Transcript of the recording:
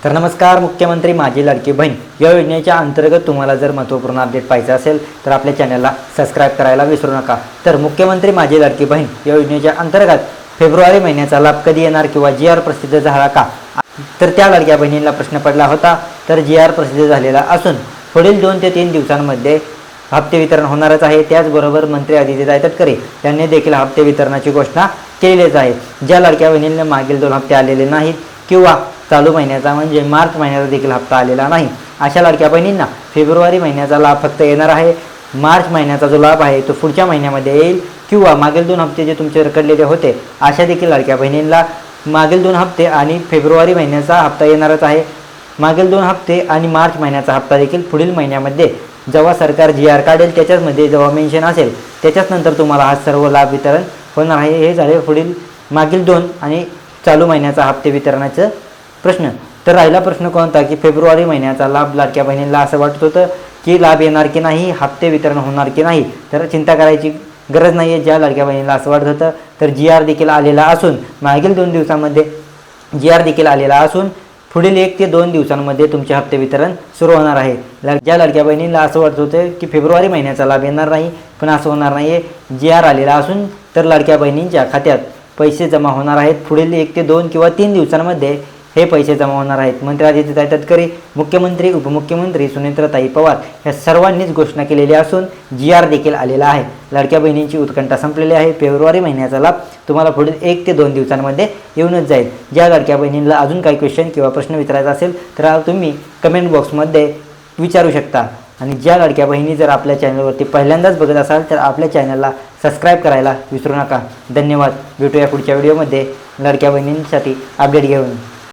तर नमस्कार, मुख्यमंत्री माझी लाडकी बहीण या योजनेच्या अंतर्गत तुम्हाला जर महत्त्वपूर्ण अपडेट पाहिजे असेल तर आपल्या चॅनलला सबस्क्राईब करायला विसरू नका। तर मुख्यमंत्री माझी लाडकी बहीण या योजनेच्या अंतर्गत फेब्रुवारी महिन्याचा लाभ कधी येणार किंवा जी.आर. प्रसिद्ध झाला का, तर त्या लाडक्या बहिणींना प्रश्न पडला होता। तर जी.आर. प्रसिद्ध झालेला असून पुढील 2 ते 3 दिवसांमध्ये हप्ते वितरण होणारच आहे। त्याचबरोबर मंत्री आदित्यताई तटकरे यांनी देखील हप्ते वितरणाची घोषणा केलेलीच आहे। ज्या लाडक्या बहिणींना मागील 2 हप्ते आलेले नाहीत किंवा चालू महिन्याचा म्हणजे मार्च महिन्याचा देखील हप्ता आलेला नाही, अशा लाडक्या बहिणींना फेब्रुवारी महिन्याचा लाभ फक्त येणार आहे। मार्च महिन्याचा जो लाभ आहे तो पुढच्या महिन्यामध्ये येईल किंवा मागील 2 हप्ते जे तुमचे रखडलेले होते अशा देखील लाडक्या बहिणींना मागील 2 हप्ते आणि फेब्रुवारी महिन्याचा हप्ता येणारच आहे। मागील 2 हप्ते आणि मार्च महिन्याचा हप्ता देखील पुढील महिन्यामध्ये जेव्हा सरकार जी.आर. काढेल त्याच्यामध्ये जेव्हा मेन्शन असेल त्याच्याच नंतर तुम्हाला हा सर्व लाभ वितरण होणार आहे। हे झाले पुढील मागील 2 आणि चालू महिन्याचा हप्ते वितरणाचं प्रश्न। तर राहिला प्रश्न कोणता की फेब्रुवारी महिन्याचा लाभ लाडक्या बहिणींना असं वाटत होतं की लाभ येणार की नाही, हप्ते वितरण होणार की नाही, तर चिंता करायची गरज नाही आहे। ज्या लाडक्या बहिणीला असं वाटत होतं तर जी.आर. देखील आलेला असून मागील 2 दिवसांमध्ये जी.आर. देखील आलेला असून पुढील 1 ते 2 दिवसांमध्ये तुमचे हप्ते वितरण सुरू होणार आहे। ज्या लाडक्या बहिणींना असं वाटत होतं की फेब्रुवारी महिन्याचा लाभ येणार नाही, पण असं होणार नाही आहे, जी.आर. आलेला असून तर लाडक्या बहिणींच्या खात्यात पैसे जमा होणार आहेत। पुढील 1 ते 2 किंवा 3 दिवसांमध्ये हे पैसे जमा होणार आहेत। मंत्री आदित्यताई तटकरे, मुख्यमंत्री, उपमुख्यमंत्री सुनेत्राताई पवार या सर्वांनीच घोषणा केलेली असून जी.आर. देखील आलेला आहे। लाडक्या बहिणींची उत्कंठा संपलेली आहे। फेब्रुवारी महिन्याचा लाभ तुम्हाला पुढील 1 ते 2 दिवसांमध्ये येऊनच जाईल। ज्या लाडक्या बहिणींना अजून काही क्वेश्चन किंवा प्रश्न विचारायचा असेल तर तुम्ही कमेंट बॉक्समध्ये विचारू शकता। आणि ज्या लाडक्या बहिणी जर आपल्या चॅनलवरती पहिल्यांदाच बघत असाल तर आपल्या चॅनलला सबस्क्राईब करायला विसरू नका। धन्यवाद। भेटूया पुढच्या व्हिडिओमध्ये लाडक्या बहिणींसाठी अपडेट घेऊन।